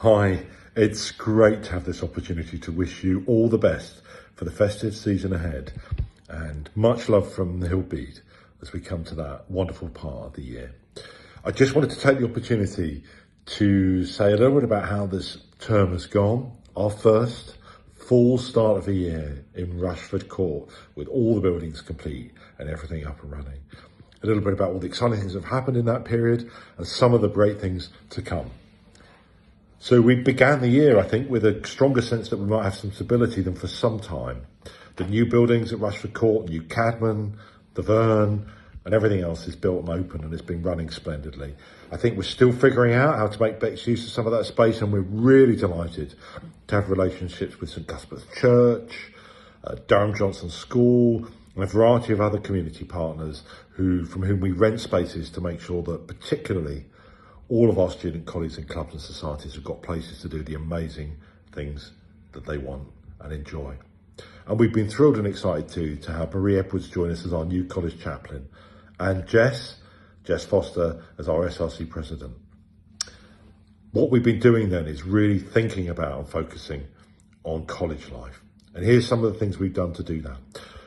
Hi, it's great to have this opportunity to wish you all the best for the festive season ahead, and much love from the Hild Bede as we come to that wonderful part of the year. I just wanted to take the opportunity to say a little bit about how this term has gone. Our first full start of the year in Rushford Court with all the buildings complete and everything up and running. A little bit about all the exciting things that have happened in that period and some of the great things to come. So we began the year, I think, with a stronger sense that we might have some stability than for some time. The new buildings at Rushford Court, New Cadman, the Verne, and everything else is built and open and it's been running splendidly. I think we're still figuring out how to make best use of some of that space, and we're really delighted to have relationships with St Cuthbert's Church, Durham Johnson School, and a variety of other community partners from whom we rent spaces to make sure that particularly all of our student colleagues and clubs and societies have got places to do the amazing things that they want and enjoy. And we've been thrilled and excited too to have Marie Edwards join us as our new college chaplain, and Jess Foster as our SRC president. What we've been doing then is really thinking about and focusing on college life. And here's some of the things we've done to do that.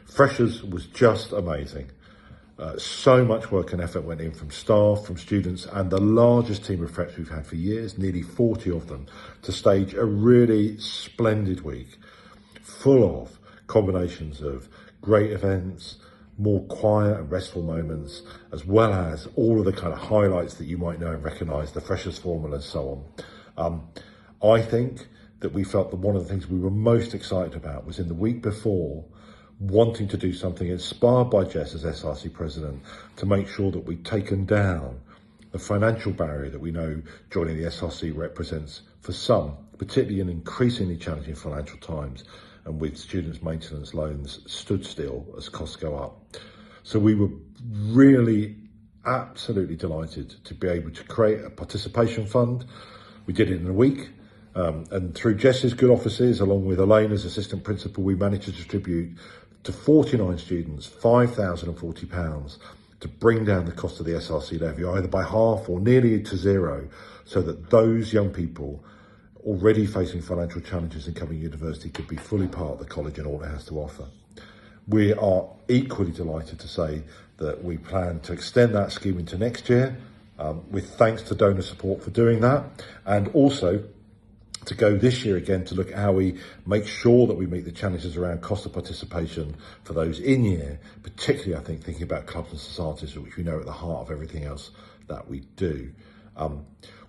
Freshers was just amazing. So much work and effort went in from staff, from students, and the largest team of Fresh we've had for years, nearly 40 of them, to stage a really splendid week, full of combinations of great events, more quiet and restful moments, as well as all of the kind of highlights that you might know and recognise, the Freshers Formula and so on. I think that we felt that one of the things we were most excited about was in the week before, wanting to do something inspired by Jess as SRC president to make sure that we'd taken down the financial barrier that we know joining the SRC represents for some, particularly in increasingly challenging financial times and with students' maintenance loans stood still as costs go up. So we were really absolutely delighted to be able to create a participation fund. We did it in a week. And through Jess's good offices, along with Elaine as assistant principal, we managed to distribute to 49 students £5,040 to bring down the cost of the SRC levy either by half or nearly to zero, so that those young people already facing financial challenges in coming university could be fully part of the college and all it has to offer. We are equally delighted to say that we plan to extend that scheme into next year, with thanks to donor support for doing that, and also to go this year again to look at how we make sure that we meet the challenges around cost of participation for those in year, particularly I think thinking about clubs and societies, which we know are at the heart of everything else that we do.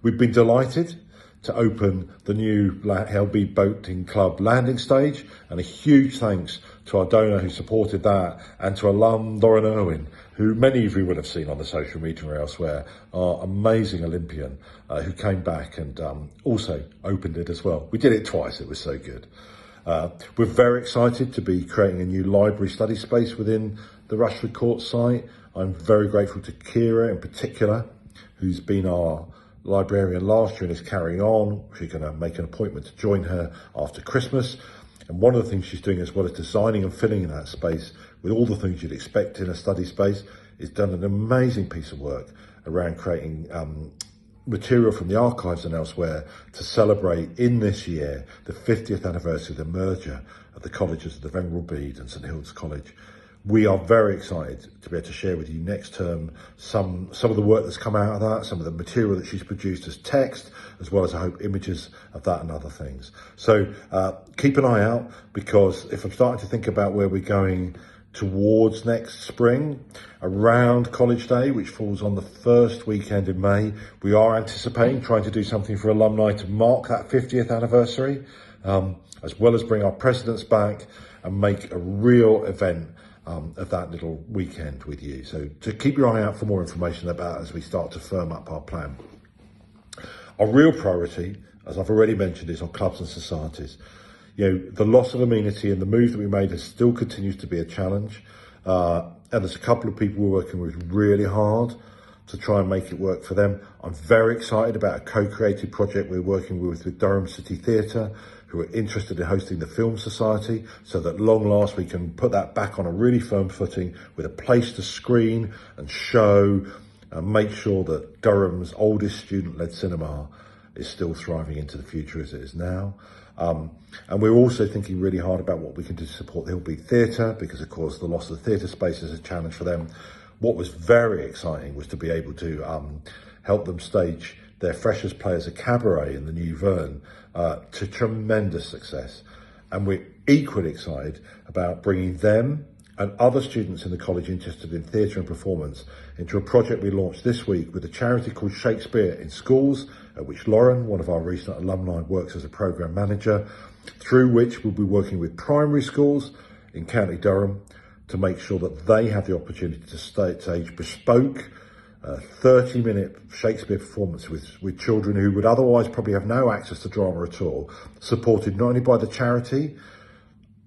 We've been delighted to open the new Hild Bede Boating Club landing stage, and a huge thanks to our donor who supported that, and to alum Lauren Irwin, who many of you will have seen on the social media or elsewhere, our amazing Olympian who came back and also opened it as well. We did it twice, it was so good. We're very excited to be creating a new library study space within the Rushford Court site. I'm very grateful to Kira in particular, who's been our librarian last year and is carrying on. She's going to make an appointment to join her after Christmas. And one of the things she's doing, as well as designing and filling in that space with all the things you'd expect in a study space, is done an amazing piece of work around creating material from the archives and elsewhere to celebrate in this year the 50th anniversary of the merger of the colleges of the Venerable Bede and St Hild's College. We are very excited to be able to share with you next term some of the work that's come out of that, some of the material that she's produced as text, as well as, I hope, images of that and other things. So keep an eye out, because if I'm starting to think about where we're going towards next spring, around College Day, which falls on the first weekend in May, we are anticipating trying to do something for alumni to mark that 50th anniversary, as well as bring our presidents back and make a real event of that little weekend with you. So to keep your eye out for more information about as we start to firm up our plan. Our real priority, as I've already mentioned, is on clubs and societies. You know, the loss of amenity and the move that we made still continues to be a challenge. And there's a couple of people we're working with really hard to try and make it work for them. I'm very excited about a co-created project we're working with Durham City Theatre, who are interested in hosting the Film Society, so that long last we can put that back on a really firm footing with a place to screen and show and make sure that Durham's oldest student-led cinema is still thriving into the future as it is now. And we're also thinking really hard about what we can do to support the Hild Bede Theatre, because of course the loss of the theatre space is a challenge for them. What was very exciting was to be able to help them stage their Freshers' Play as a cabaret in the New Verne to tremendous success. And we're equally excited about bringing them and other students in the college interested in theatre and performance into a project we launched this week with a charity called Shakespeare in Schools, at which Lauren, one of our recent alumni, works as a programme manager, through which we'll be working with primary schools in County Durham to make sure that they have the opportunity to stage bespoke 30-minute Shakespeare performance with children who would otherwise probably have no access to drama at all, supported not only by the charity,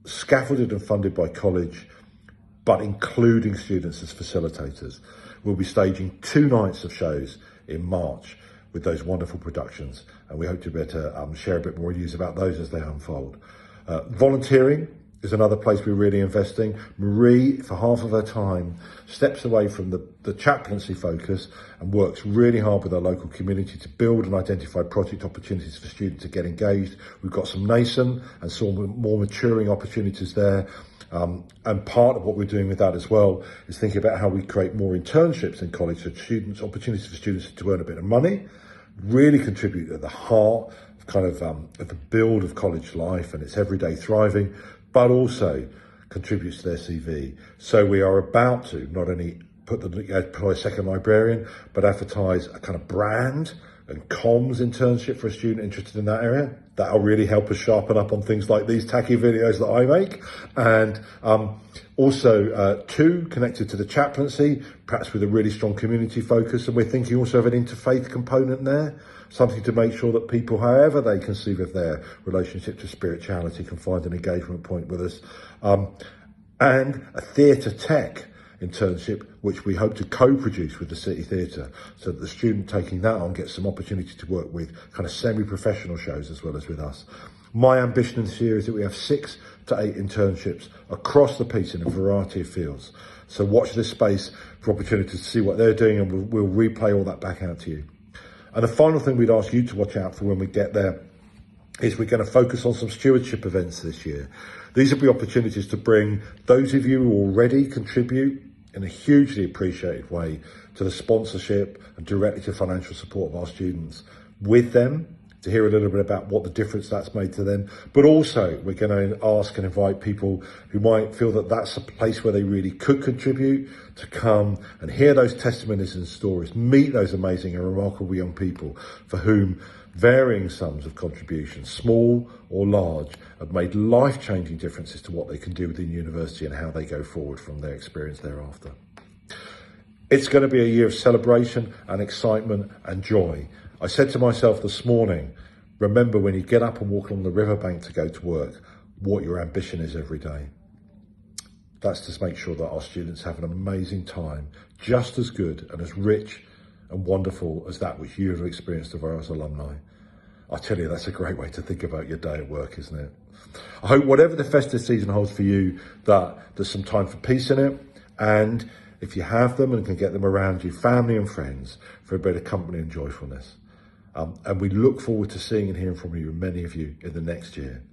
scaffolded and funded by college, but including students as facilitators. We'll be staging 2 nights of shows in March with those wonderful productions, and we hope to be able to share a bit more news about those as they unfold. Volunteering is another place we're really investing. Marie, for half of her time, steps away from the chaplaincy focus and works really hard with our local community to build and identify project opportunities for students to get engaged. We've got some nascent and some more maturing opportunities there. And part of what we're doing with that as well is thinking about how we create more internships in college, so opportunities for students to earn a bit of money, really contribute at the heart of kind of the build of college life and its everyday thriving, but also contributes to their CV. So we are about to not only employ a second librarian, but advertise a kind of brand and comms internship for a student interested in that area. That'll really help us sharpen up on things like these tacky videos that I make. And also 2 connected to the chaplaincy, perhaps with a really strong community focus. And we're thinking also of an interfaith component there, something to make sure that people, however they conceive of their relationship to spirituality, can find an engagement point with us. And a theatre tech internship, which we hope to co-produce with the City Theatre, so that the student taking that on gets some opportunity to work with kind of semi-professional shows as well as with us. My ambition this year is that we have 6 to 8 internships across the piece in a variety of fields. So watch this space for opportunities to see what they're doing, and we'll replay all that back out to you. And the final thing we'd ask you to watch out for when we get there is we're going to focus on some stewardship events this year. These will be opportunities to bring those of you who already contribute in a hugely appreciated way to the sponsorship and directly to financial support of our students with them, to hear a little bit about what the difference that's made to them. But also we're going to ask and invite people who might feel that that's a place where they really could contribute to come and hear those testimonies and stories, meet those amazing and remarkable young people for whom varying sums of contributions, small or large, have made life-changing differences to what they can do within university and how they go forward from their experience thereafter. It's going to be a year of celebration and excitement and joy. I said to myself this morning, remember when you get up and walk along the riverbank to go to work, what your ambition is every day. That's to make sure that our students have an amazing time, just as good and as rich and wonderful as that which you have experienced of our as alumni. I tell you, that's a great way to think about your day at work, isn't it? I hope whatever the festive season holds for you, that there's some time for peace in it, and if you have them and can get them around you, family and friends, for a bit of company and joyfulness. And we look forward to seeing and hearing from you, many of you, in the next year.